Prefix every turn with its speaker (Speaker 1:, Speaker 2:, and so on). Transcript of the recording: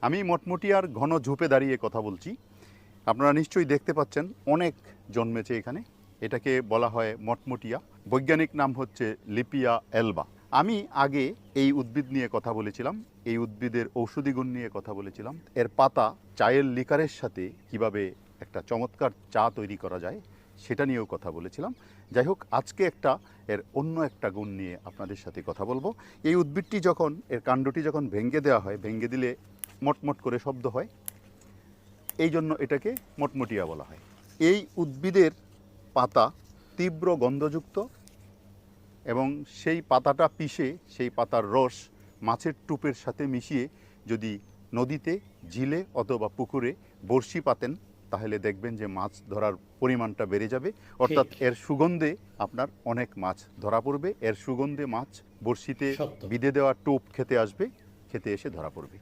Speaker 1: আমি মটমটিয়ার ঘন ঝোপে দাঁড়িয়ে কথা বলছি। আপনারা নিশ্চয়ই দেখতে পাচ্ছেন অনেক জন্মেছে এখানে। এটাকে বলা হয় মটমটিয়া, বৈজ্ঞানিক নাম হচ্ছে লিপিয়া এলবা। আমি আগে এই উদ্ভিদ নিয়ে কথা বলেছিলাম, এই উদ্ভিদের ঔষধি গুণ নিয়ে কথা বলেছিলাম, এর পাতা চায়ের লিকারের সাথে কিভাবে একটা চমৎকার চা তৈরি করা যায় সেটা নিয়েও কথা বলেছিলাম। যাই হোক, আজকে এর অন্য একটা গুণ নিয়ে আপনাদের সাথে কথা বলবো। এই উদ্ভিদটি যখন, এর কাণ্ডটি যখন ভেঙে দেওয়া হয়, ভেঙে দিলে মটমট করে শব্দ হয়, এই জন্য এটাকে মটমটিয়া বলা হয়। এই উদ্ভিদের পাতা তীব্র গন্ধযুক্ত এবং সেই পাতাটা পিষে, সেই পাতার রস মাছের টুপের সাথে মিশিয়ে যদি নদীতে, ঝিলে অথবা পুকুরে বড়শি পাতেন, তাহলে দেখবেন যে মাছ ধরার পরিমাণটা বেড়ে যাবে। অর্থাৎ
Speaker 2: ঠিক
Speaker 1: এর সুগন্ধে আপনার অনেক মাছ ধরা পড়বে। এর সুগন্ধে মাছ বড়শিতে
Speaker 2: সত্য।
Speaker 1: বিঁধে দেওয়া টোপ খেতে আসবে, খেতে এসে ধরা পড়বে।